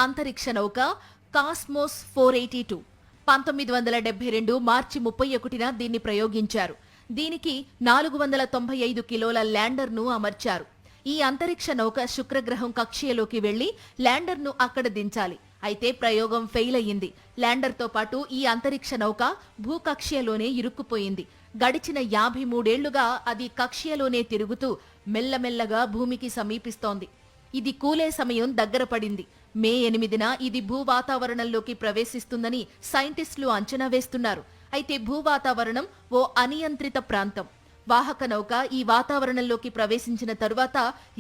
అంతరిక్ష నౌక కాస్మోస్ 482 1972 మార్చి 31న దీన్ని ప్రయోగించారు. దీనికి 495 కిలోల ల్యాండర్ను అమర్చారు. ఈ అంతరిక్ష నౌక శుక్రగ్రహం కక్ష్యలోకి వెళ్లి ల్యాండర్ను అక్కడ దించాలి. అయితే ప్రయోగం ఫెయిల్ అయ్యింది. ల్యాండర్తో పాటు ఈ అంతరిక్ష నౌక భూకక్ష్యలోనే ఇరుక్కుపోయింది. గడిచిన 53 ఏళ్లుగా అది కక్ష్యలోనే తిరుగుతూ మెల్లమెల్లగా భూమికి సమీపిస్తోంది. ఇది కూలే సమయం దగ్గర పడింది. మే 8న ఇది భూవాతావరణంలోకి ప్రవేశిస్తుందని సైంటిస్టులు అంచనా వేస్తున్నారు. అయితే భూవాతావరణం ఓ అనియంత్రిత ప్రాంతం. వాహక నౌక ఈ వాతావరణంలోకి ప్రవేశించిన తరువాత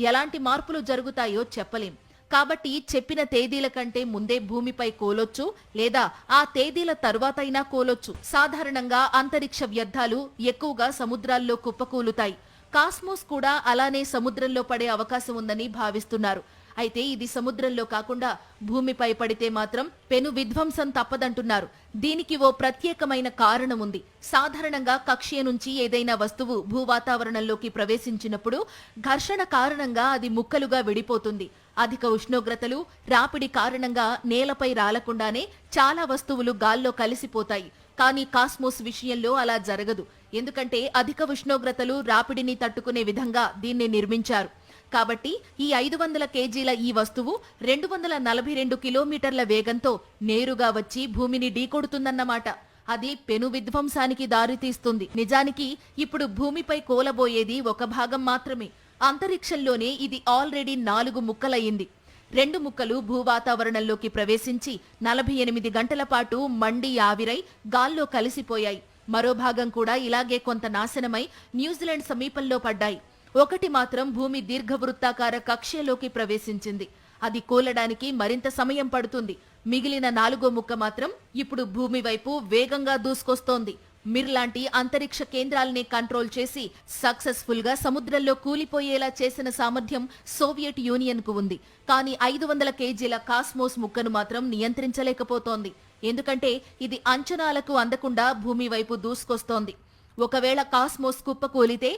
ఎలాంటి మార్పులు జరుగుతాయో చెప్పలేం. కాబట్టి చెప్పిన తేదీల కంటే ముందే భూమిపై కోలొచ్చు, లేదా ఆ తేదీల తరువాతైనా కోలొచ్చు. సాధారణంగా అంతరిక్ష వ్యర్థాలు ఎక్కువగా సముద్రాల్లో కుప్పకూలుతాయి. కాస్మోస్ కూడా అలానే సముద్రంలో పడే అవకాశం ఉందని భావిస్తున్నారు. అయితే ఇది సముద్రంలో కాకుండా భూమిపై పడితే మాత్రం పెను విధ్వంసం తప్పదంటున్నారు. దీనికి ఓ ప్రత్యేకమైన కారణం ఉంది. సాధారణంగా కక్ష్య నుంచి ఏదైనా వస్తువు భూవాతావరణంలోకి ప్రవేశించినప్పుడు ఘర్షణ కారణంగా అది ముక్కలుగా విడిపోతుంది. అధిక ఉష్ణోగ్రతలు, రాపిడి కారణంగా నేలపై రాలకుండానే చాలా వస్తువులు గాల్లో కలిసిపోతాయి. కానీ కాస్మోస్ విషయంలో అలా జరగదు. ఎందుకంటే అధిక ఉష్ణోగ్రతలు, రాపిడిని తట్టుకునే విధంగా దీన్ని నిర్మించారు. కాబట్టి ఈ 500 కేజీల ఈ వస్తువు 242 కిలోమీటర్ల వేగంతో నేరుగా వచ్చి భూమిని ఢీకొడుతుందన్నమాట. అది పెను విధ్వంసానికి దారితీస్తుంది. నిజానికి ఇప్పుడు భూమిపై కోలబోయేది ఒక భాగం మాత్రమే. అంతరిక్షంలోనే ఇది ఆల్రెడీ 4 ముక్కలయ్యింది. 2 ముక్కలు భూవాతావరణంలోకి ప్రవేశించి 48 గంటల పాటు మండి ఆవిరై గాల్లో కలిసిపోయాయి. మరో భాగం కూడా ఇలాగే కొంత నాశనమై న్యూజిలాండ్ సమీపంలో పడ్డాయి. ఒకటి మాత్రం భూమి దీర్ఘవృత్తాకార కక్ష్యలోకి ప్రవేశించింది. అది కూలడానికి మరింత సమయం పడుతుంది. మిగిలిన 4వ ముక్క మాత్రం ఇప్పుడు భూమి వైపు వేగంగా దూసుకొస్తోంది. మిర్ లాంటి అంతరిక్ష కేంద్రాల్ని కంట్రోల్ చేసి సక్సెస్ఫుల్ గా సముద్రంలో కూలిపోయేలా చేసిన సామర్థ్యం సోవియట్ యూనియన్ కు ఉంది. కానీ 500 కేజీల కాస్మోస్ ముక్కను మాత్రం నియంత్రించలేకపోతోంది. ఎందుకంటే ఇది అంచనాలకు అందకుండా భూమి వైపు దూసుకొస్తోంది. ఒకవేళ కాస్మోస్ కుప్పకూలితే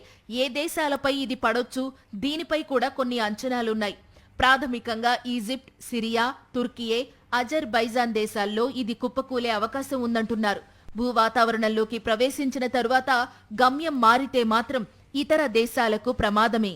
ఏ దేశాలపై ఇది పడొచ్చు, దీనిపై కూడా కొన్ని అంచనాలున్నాయి. ప్రాథమికంగా ఈజిప్ట్, సిరియా, తుర్కియే, అజర్బైజాన్ దేశాల్లో ఇది కుప్పకూలే అవకాశం ఉందంటున్నారు. భూవాతావరణంలోకి ప్రవేశించిన తరువాత గమ్యం మారితే మాత్రం ఇతర దేశాలకు ప్రమాదమే.